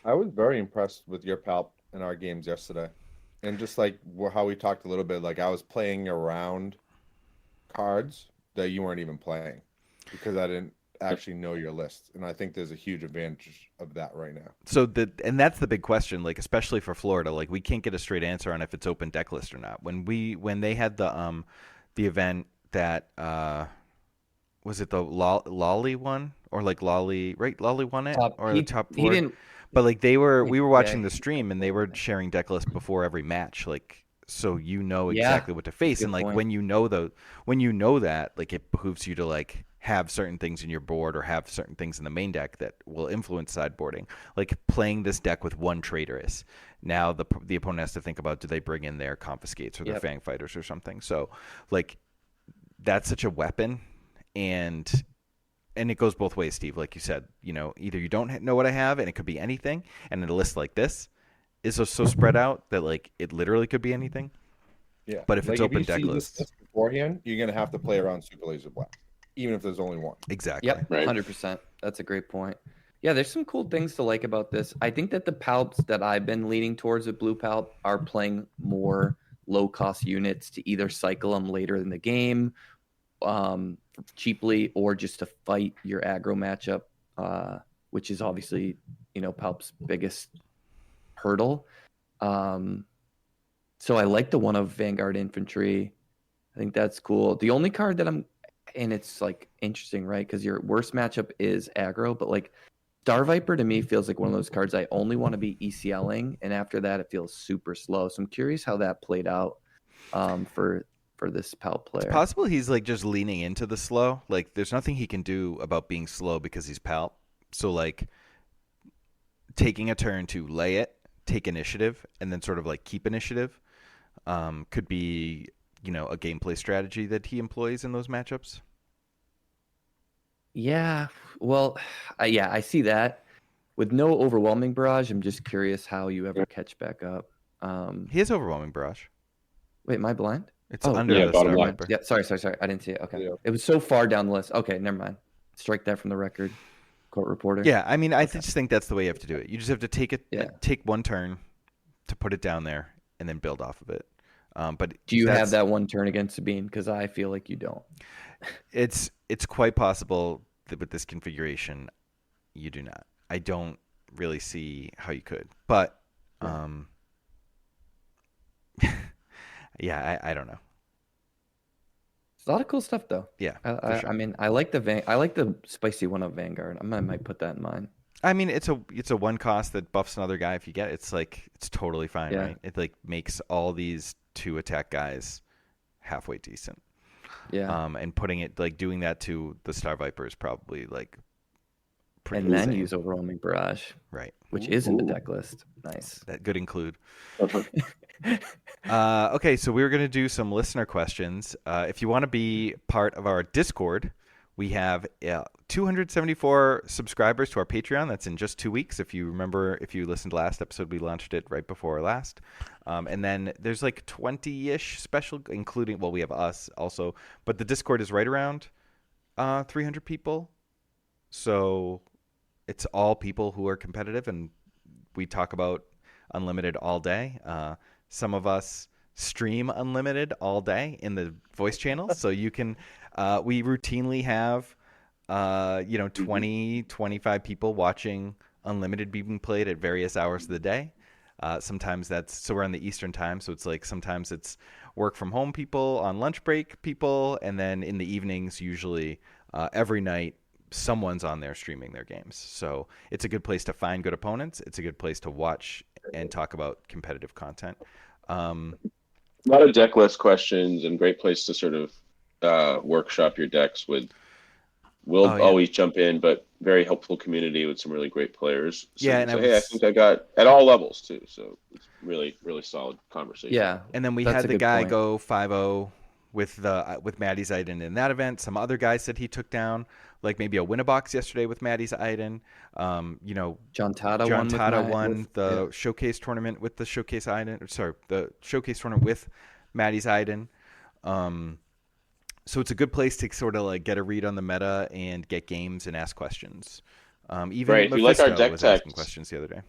Speaker 4: I was very impressed with your palp in our games yesterday. And just like how we talked a little bit, like I was playing around cards that you weren't even playing because I didn't actually know your list. And I think there's a huge advantage of that right now.
Speaker 1: So that's the big question, like especially for Florida, like we can't get a straight answer on if it's open deck list or not. When they had the event that was it the Lolly one or like Lolly, right? Lolly won it the top 4.
Speaker 3: He didn't.
Speaker 1: But like we were watching the stream and they were sharing deck list before every match, like so exactly what to face. And like
Speaker 3: point.
Speaker 1: when you know that, like it behooves you to like have certain things in your board or have certain things in the main deck that will influence sideboarding. Like playing this deck with 1 Traitorous. Now the opponent has to think about, do they bring in their Confiscates or their Fang Fighters or something. So like that's such a weapon, and it goes both ways, Steve. Like you said, either you don't know what I have and it could be anything, and in a list like this is so spread out that like it literally could be anything.
Speaker 4: Yeah.
Speaker 1: But if it's open deck list
Speaker 4: beforehand, you're gonna have to play around Super Laser Black, even if there's only 1.
Speaker 1: Exactly.
Speaker 3: Yep. 100%. That's a great point. Yeah, there's some cool things to like about this. I think that the palps that I've been leaning towards with Blue Palp are playing more low-cost units to either cycle them later in the game cheaply or just to fight your aggro matchup, which is obviously, Palp's biggest hurdle. So I like the one of Vanguard Infantry. I think that's cool. The only card that and it's like interesting, right? Because your worst matchup is aggro, but like Star Viper to me feels like one of those cards I only want to be ECLing, and after that it feels super slow. So I'm curious how that played out for this Palp player.
Speaker 1: It's possible he's like just leaning into the slow. Like there's nothing he can do about being slow because he's Palp. So like taking a turn to lay it, take initiative, and then sort of like keep initiative could be a gameplay strategy that he employs in those matchups.
Speaker 3: Yeah, well, I see that. With no overwhelming barrage, I'm just curious how you ever catch back up.
Speaker 1: He has overwhelming barrage.
Speaker 3: Wait, am I blind?
Speaker 1: It's under the
Speaker 2: bottom
Speaker 1: Star
Speaker 2: left.
Speaker 1: Viper.
Speaker 3: Yeah, sorry. I didn't see it. Okay.
Speaker 4: Yeah.
Speaker 3: It was so far down the list. Okay, never mind. Strike that from the record, court reporter.
Speaker 1: Yeah, I mean, I just think that's the way you have to do it. You just have to take 1 turn to put it down there, and then build off of it. But
Speaker 3: Do you have that one turn against Sabine? Because I feel like you don't.
Speaker 1: It's quite possible that with this configuration, you do not. I don't really see how you could, but yeah, I don't know.
Speaker 3: It's a lot of cool stuff, though.
Speaker 1: Yeah,
Speaker 3: I,
Speaker 1: sure.
Speaker 3: I mean, I like the spicy one of Vanguard. I might put that in mine.
Speaker 1: I mean, it's a one cost that buffs another guy if you get it. It's totally fine,
Speaker 3: Yeah.
Speaker 1: right? It like makes all these 2 attack guys halfway decent.
Speaker 3: Yeah.
Speaker 1: And putting it like doing that to the Star Viper is probably like pretty
Speaker 3: And then
Speaker 1: insane.
Speaker 3: use Overwhelming Barrage,
Speaker 1: Right.
Speaker 3: which is in the deck list. Nice.
Speaker 1: That could include.
Speaker 2: Uh-huh.
Speaker 1: Okay, so we're going to do some listener questions. If you want to be part of our Discord, we have 274 subscribers to our Patreon. That's in just 2 weeks. If you remember, if you listened to last episode, we launched it right before last. And then there's like 20-ish special, including, well, we have us also. But the Discord is right around 300 people. So it's all people who are competitive, and we talk about Unlimited all day. Some of us stream Unlimited all day in the voice channel, so you can. We routinely have, 20, 25 people watching Unlimited being played at various hours of the day. Sometimes so we're on the Eastern time, so it's like sometimes it's work from home people, on lunch break people, and then in the evenings, usually every night, someone's on there streaming their games. So it's a good place to find good opponents. It's a good place to watch and talk about competitive content.
Speaker 2: A lot of deck list questions and great place to sort of workshop your decks with. We'll always jump in, but very helpful community with some really great players. So
Speaker 1: yeah, and
Speaker 2: I think I got at all levels too. So it's really, really solid conversation.
Speaker 3: Yeah,
Speaker 1: and then we had the guy go 5-0 with Maddie's Iden in that event. Some other guys said he took down like maybe a Winnabox yesterday with Maddie's Iden.
Speaker 3: John Tata
Speaker 1: won the showcase tournament with the showcase Iden. Sorry, the showcase tournament with Maddie's Iden. So it's a good place to sort of like get a read on the meta and get games and ask questions. Even
Speaker 2: right. If you like our deck
Speaker 1: was
Speaker 2: techs,
Speaker 1: asking questions the other day.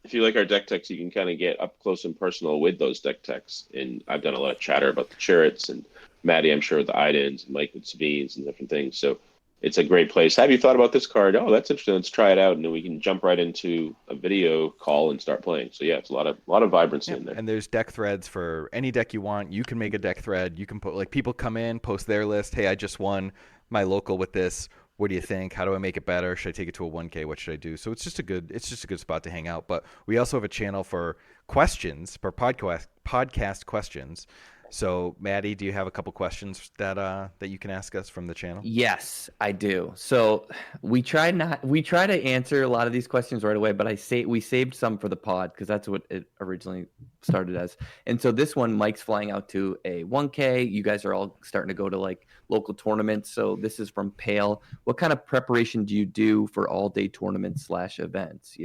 Speaker 2: If you like our deck techs, you can kind of get up close and personal with those deck techs. And I've done a lot of chatter about the Chariots, and Maddie, I'm sure, with the Idens, and Mike with Sabines and different things. So it's a great place. Have you thought about this card? Oh, that's interesting. Let's try it out, and then we can jump right into a video call and start playing. So yeah, it's a lot of vibrancy in there.
Speaker 1: And there's deck threads for any deck you want. You can make a deck thread. You can put like people come in, post their list. Hey, I just won my local with this. What do you think? How do I make it better? Should I take it to a 1K? What should I do? So it's just a good spot to hang out. But we also have a channel for questions, for podcast questions. So, Maddie, do you have a couple questions that you can ask us from the channel?
Speaker 3: Yes, I do. So we try to answer a lot of these questions right away, but we saved some for the pod because that's what it originally started as. And so this one, Mike's flying out to a 1K. You guys are all starting to go to like local tournaments. So this is from Pale. What kind of preparation do you do for all day tournaments / events?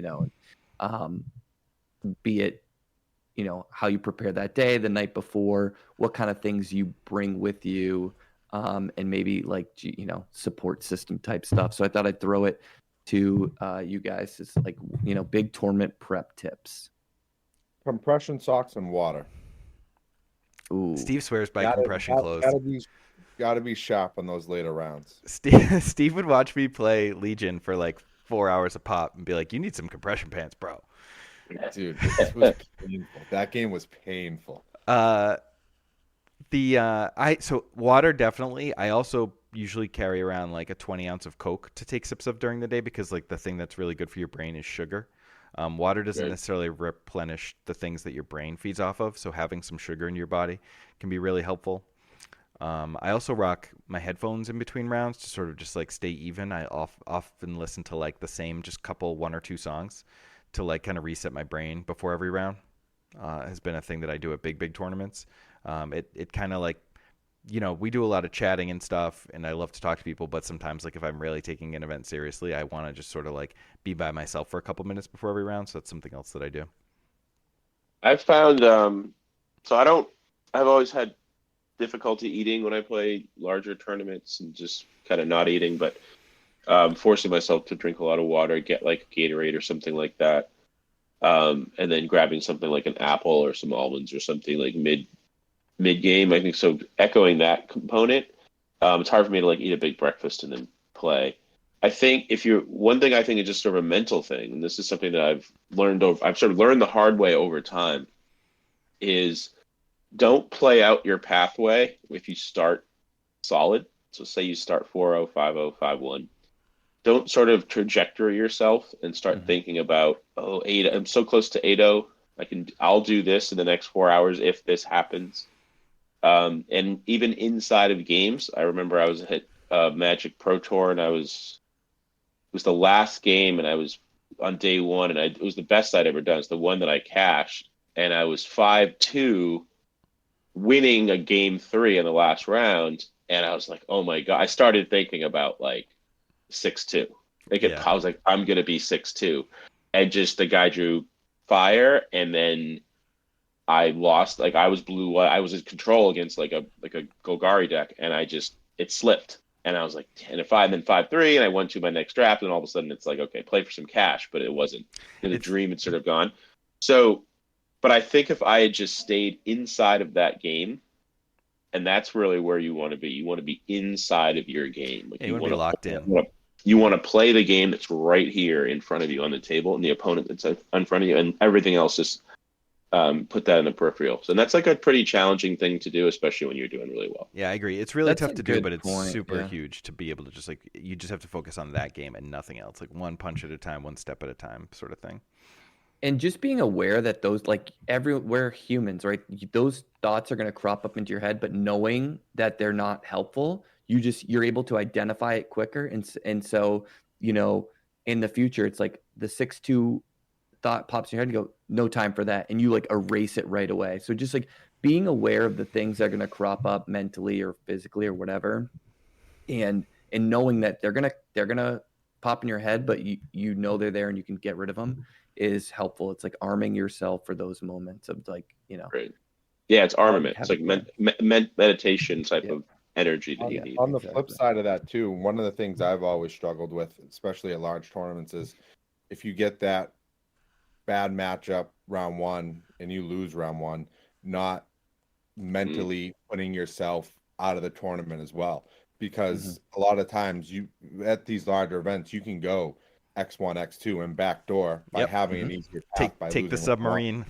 Speaker 3: Be it, how you prepare that day, the night before, what kind of things you bring with you, and maybe like, support system type stuff. So I thought I'd throw it to you guys as like, big tournament prep tips.
Speaker 4: Compression socks and water.
Speaker 3: Ooh.
Speaker 1: Steve swears by compression clothes.
Speaker 4: Gotta be sharp on those later rounds.
Speaker 1: Steve would watch me play Legion for like 4 hours a pop and be like, "You need some compression pants, bro."
Speaker 4: Dude, this was painful. That game was painful.
Speaker 1: So water definitely. I also usually carry around like a 20 ounce of Coke to take sips of during the day because like the thing that's really good for your brain is sugar. Water doesn't necessarily replenish the things that your brain feeds off of, so having some sugar in your body can be really helpful. I also rock my headphones in between rounds to sort of just like stay even. I often listen to like the same just couple 1 or 2 songs to like kind of reset my brain before every round. Has been a thing that I do at big tournaments. It kind of like, we do a lot of chatting and stuff, and I love to talk to people, but sometimes like if I'm really taking an event seriously, I want to just sort of like be by myself for a couple minutes before every round. So that's something else that I do.
Speaker 2: I've found I've always had difficulty eating when I play larger tournaments and just kind of not eating, but forcing myself to drink a lot of water, get like Gatorade or something like that. and then grabbing something like an apple or some almonds or something like mid game. I think so. Echoing that component, it's hard for me to like eat a big breakfast and then play. I think if you're one thing, I think is just sort of a mental thing, and this is something that I've sort of learned the hard way over time, is don't play out your pathway if you start solid. So say you start 4-0, 5-0, 5-1. Don't sort of trajectory yourself and start thinking about, oh, 8, I'm so close to 8-0. I'll do this in the next 4 hours if this happens. And even inside of games, I remember I was at Magic Pro Tour, and it was the last game, and I was on day one, and it was the best I'd ever done. It's the one that I cashed, and I was 5-2, winning a game 3 in the last round, and I was like, oh my god! I started thinking about like 6-2. I was like, I'm gonna be 6-2, and just the guy drew fire, and then I lost. Like I was blue. I was in control against like a Golgari deck, and it slipped, and I was like 10-5, then 5-3, and I won to my next draft, and all of a sudden it's like, okay, play for some cash, but it wasn't. The dream had sort of gone. So, but I think if I had just stayed inside of that game, and that's really where you want to be. You want to be inside of your game. Like
Speaker 1: you want to be locked in.
Speaker 2: You want to play the game that's right here in front of you on the table, and the opponent that's in front of you, and everything else just put that in the peripheral. So that's like a pretty challenging thing to do, especially when you're doing really well.
Speaker 1: Yeah, I agree. It's really tough to do, but it's
Speaker 3: point,
Speaker 1: super huge to be able to just like, you just have to focus on that game and nothing else. Like one punch at a time, one step at a time sort of thing.
Speaker 3: And just being aware that those, like, we're humans, right? Those thoughts are going to crop up into your head, but knowing that they're not helpful, you're able to identify it quicker. And so, you know, in the future, it's like the 6-2 thought pops in your head and you go, no time for that. And you like erase it right away. So just like being aware of the things that are going to crop up mentally or physically or whatever. And knowing that they're going to pop in your head, but you know they're there and you can get rid of them is helpful. It's like arming yourself for those moments of like, you know.
Speaker 2: Right. Yeah, it's armament. It's like meditation type of energy that you need.
Speaker 4: On the flip side of that too, one of the things I've always struggled with, especially at large tournaments, is if you get that bad matchup round 1 and you lose round 1, not mentally putting yourself out of the tournament as well. Because a lot of times you at these larger events, you can go X1, X2 and backdoor by having an easier path.
Speaker 1: Take the submarine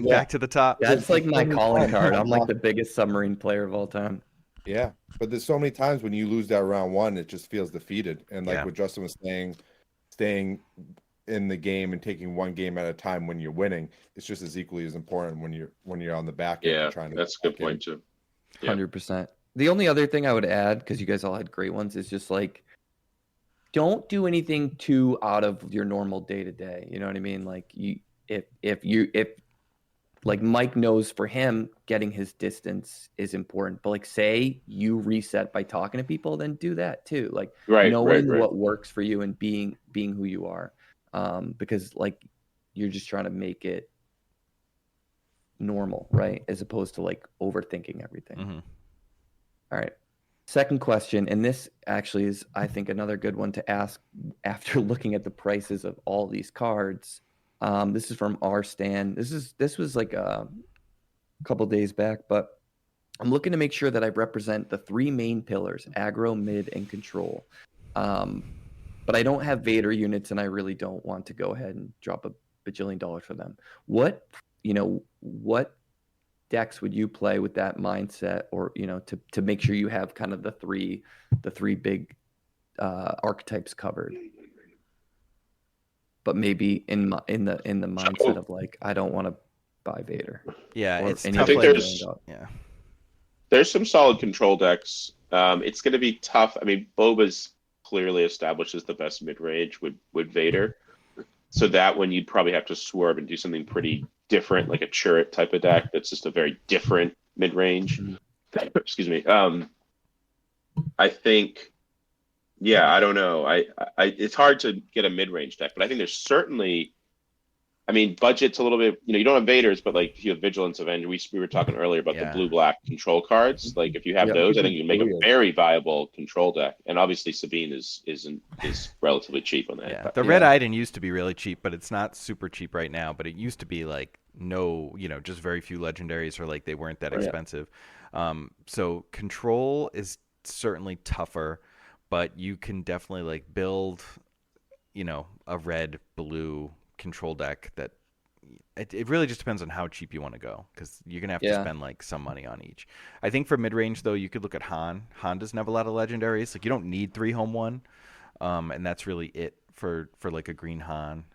Speaker 1: back to the top.
Speaker 3: That's like my calling card. I'm like the biggest submarine player of all time.
Speaker 4: Yeah, but there's so many times when you lose that round 1, it just feels defeated. And like what Justin was saying, staying in the game and taking one game at a time when you're winning, it's just as equally as important when you're on the back end.
Speaker 2: Yeah,
Speaker 4: trying to
Speaker 2: that's a good point too.
Speaker 3: 100%. The only other thing I would add, because you guys all had great ones, is just like, don't do anything too out of your normal day to day. You know what I mean? Like if like Mike knows for him, getting his distance is important. But like, say you reset by talking to people, then do that too. Like knowing what works for you and being who you are. Because like you're just trying to make it normal, right? As opposed to like overthinking everything. All right. Second question, and this actually is, I think, another good one to ask after looking at the prices of all these cards. This is from our stand. This was like a couple days back, but I'm looking to make sure that I represent the 3 main pillars: aggro, mid, and control. But I don't have Vader units, and I really don't want to go ahead and drop $1 bajillion for them. What decks would you play with that mindset, or to make sure you have kind of the three big archetypes covered, but maybe in the mindset of like, I don't want to buy Vader.
Speaker 1: Yeah,
Speaker 2: I think there's some solid control decks. It's going to be tough. I mean, Boba's clearly established as the best mid range with Vader, so that one you'd probably have to swerve and do something pretty different, like a turret type of deck that's just a very different mid range. Excuse me. I think, I don't know. I it's hard to get a mid range deck, but I think there's certainly I mean, budget's a little bit, you don't have Vaders, but like if you have Vigilance Avenger, we were talking earlier about the
Speaker 1: Yeah.
Speaker 2: blue-black control cards. Like if you have
Speaker 3: Yeah.
Speaker 2: those, I think you can make a
Speaker 4: Brilliant.
Speaker 2: very viable control deck. And obviously Sabine is relatively cheap on that.
Speaker 1: Yeah, the Red Iden used to be really cheap, but it's not super cheap right now. But it used to be like just very few legendaries, or like they weren't that expensive. So control is certainly tougher, but you can definitely like build, a red blue control deck that it really just depends on how cheap you want to go, because you're gonna have to spend like some money on each. I think for mid range though, you could look at Han. Han doesn't have a lot of legendaries. Like you don't need 3 home 1. And that's really it for like a green Han.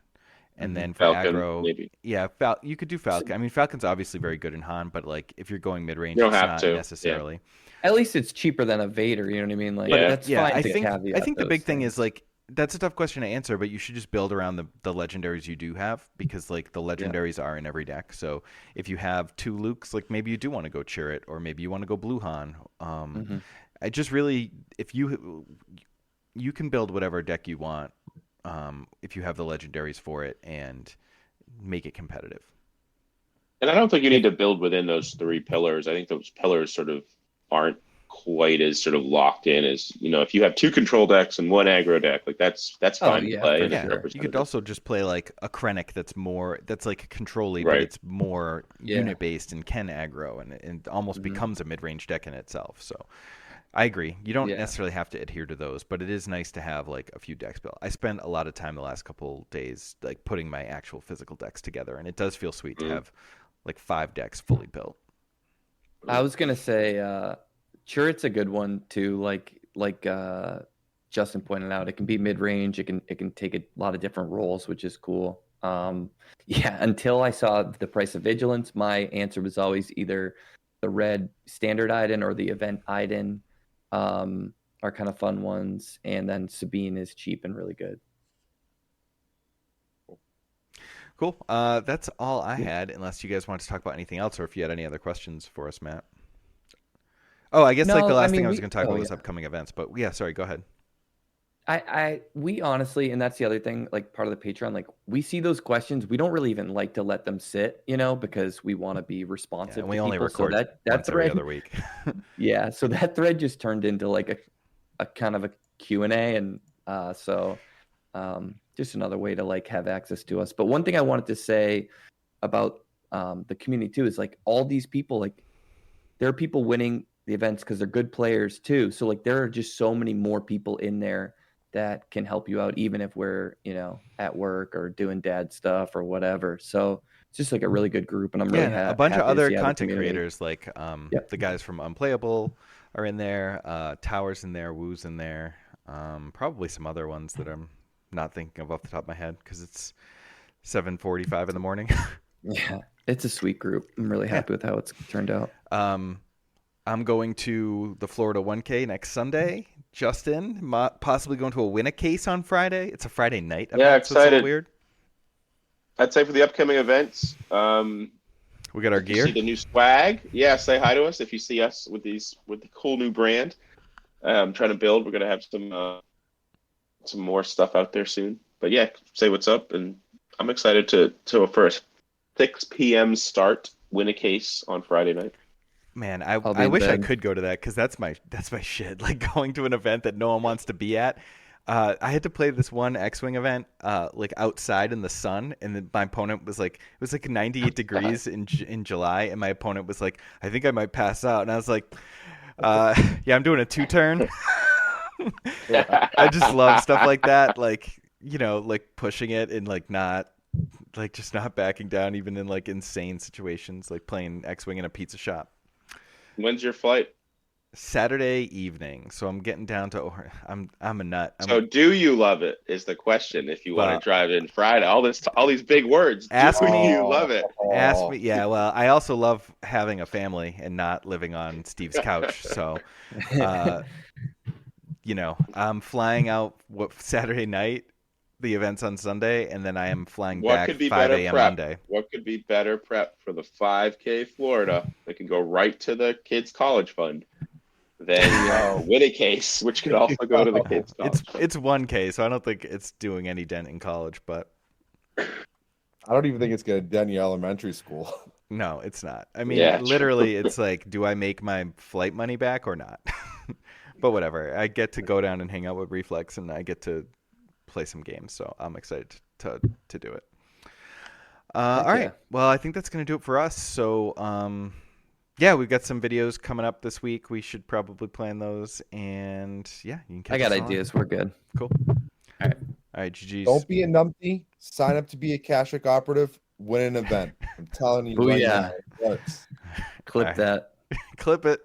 Speaker 1: And then for
Speaker 2: Falcon,
Speaker 1: aggro,
Speaker 2: maybe.
Speaker 1: yeah, you could do Falcon. I mean, Falcon's obviously very good in Han, but like if you're going mid range,
Speaker 2: You don't
Speaker 1: it's
Speaker 2: have
Speaker 1: not
Speaker 2: to,
Speaker 1: necessarily.
Speaker 3: At least it's cheaper than a Vader. You know what I mean? Like that's fine.
Speaker 1: I
Speaker 3: to
Speaker 1: think
Speaker 3: caveat
Speaker 1: the
Speaker 3: those
Speaker 1: big thing
Speaker 3: things.
Speaker 1: is like that's a tough question to answer, but you should just build around the legendaries you do have, because like the legendaries are in every deck. So if you have 2 Lukes, like maybe you do want to go Chirrut, or maybe you want to go Blue Han. I just really, if you can build whatever deck you want, if you have the legendaries for it, and make it competitive.
Speaker 2: And I don't think you need to build within those 3 pillars. I think those pillars sort of aren't quite as sort of locked in as, if you have 2 control decks and 1 aggro deck, like that's fine to play.
Speaker 1: You could also just play like a Krennic that's like control-y, but it's more unit based and can aggro, and it almost becomes a mid-range deck in itself. So I agree. You don't necessarily have to adhere to those, but it is nice to have like a few decks built. I spent a lot of time the last couple days like putting my actual physical decks together, and it does feel sweet to have like 5 decks fully built.
Speaker 3: I was gonna say, Chirrut's a good one too. Like Justin pointed out, it can be mid range. It can take a lot of different roles, which is cool. Until I saw the price of Vigilance, my answer was always either the red standard Iden or the event Iden. Are kind of fun ones, and then Sabine is cheap and really good.
Speaker 1: Cool. That's all I had, unless you guys want to talk about anything else, or if you had any other questions for us, Matt. Oh, I guess the last thing I was going to talk about was upcoming events, but yeah, sorry, go ahead.
Speaker 3: We honestly, and that's the other thing, like part of the Patreon, like we see those questions, we don't really even like to let them sit, because we want to be responsive.
Speaker 1: And we
Speaker 3: to
Speaker 1: only
Speaker 3: people.
Speaker 1: record
Speaker 3: so that
Speaker 1: every
Speaker 3: thread,
Speaker 1: other week.
Speaker 3: Yeah, so that thread just turned into like a kind of a Q&A, and just another way to like have access to us. But one thing I wanted to say about the community too is like all these people, like there are people winning the events because they're good players too. So like there are just so many more people in there that can help you out, even if we're at work or doing dad stuff or whatever. So it's just like a really good group, and I'm really happy.
Speaker 1: A bunch of other content
Speaker 3: community.
Speaker 1: creators, like the guys from Unplayable are in there. Tower's in there. Woo's in there. Probably some other ones that I'm not thinking of off the top of my head, because it's 7:45 in the morning.
Speaker 3: Yeah, it's a sweet group. I'm really happy with how it's turned out.
Speaker 1: I'm going to the Florida 1K next Sunday. Justin, possibly going to a win a case on Friday. It's a Friday night event,
Speaker 2: excited.
Speaker 1: So it's a little weird.
Speaker 2: I'd say for the upcoming events,
Speaker 1: we got our gear.
Speaker 2: See the new swag. Yeah, say hi to us if you see us with the cool new brand. I'm trying to build. We're gonna have some more stuff out there soon. But yeah, say what's up, and I'm excited to for a 6 p.m. start, win a case on Friday night.
Speaker 1: Man, I wish I could go to that, because that's my shit. Like going to an event that no one wants to be at. I had to play this one X-Wing event like outside in the sun, and then my opponent was like, it was like 98 degrees in July, and my opponent was like, I think I might pass out, and I was like, yeah, I'm doing a 2-turn. I just love stuff like that, like like pushing it and like not. Like just not backing down, even in like insane situations, like playing X-Wing in a pizza shop.
Speaker 2: When's your flight?
Speaker 1: Saturday evening. So I'm getting down to. I'm a nut.
Speaker 2: So do you love it? Is the question. If you want to drive in Friday, all these big words.
Speaker 1: Ask me.
Speaker 2: You love it?
Speaker 1: Ask me. Yeah. Well, I also love having a family and not living on Steve's couch. So, I'm flying out Saturday night. The event's on Sunday, and then I am flying back 5 a.m. Monday.
Speaker 2: What could be better prep for the 5K Florida that can go right to the kids' college fund than win a case, which could also go to the kids' college fund?
Speaker 1: It's 1K, so I don't think it's doing any dent in college, but
Speaker 4: I don't even think it's gonna dent your elementary school.
Speaker 1: No, it's not. I mean,
Speaker 2: Yeah,
Speaker 1: literally,
Speaker 2: true.
Speaker 1: it's like, do I make my flight money back or not? But whatever. I get to go down and hang out with Reflex, and I get to play some games. So I'm excited to do it.
Speaker 3: Heck
Speaker 1: All right.
Speaker 3: yeah.
Speaker 1: Well, I think that's going to do it for us. So, yeah, we've got some videos coming up this week. We should probably plan those. And yeah, you can catch
Speaker 3: I got
Speaker 1: us on.
Speaker 3: ideas. We're good.
Speaker 1: Cool.
Speaker 3: All right.
Speaker 1: All right, GG's.
Speaker 4: Don't be a numpty. Sign up to be a Kashik operative. Win an event. I'm telling you right
Speaker 3: Booyah.
Speaker 4: now, it works.
Speaker 3: Clip
Speaker 1: All right.
Speaker 3: that.
Speaker 1: Clip it.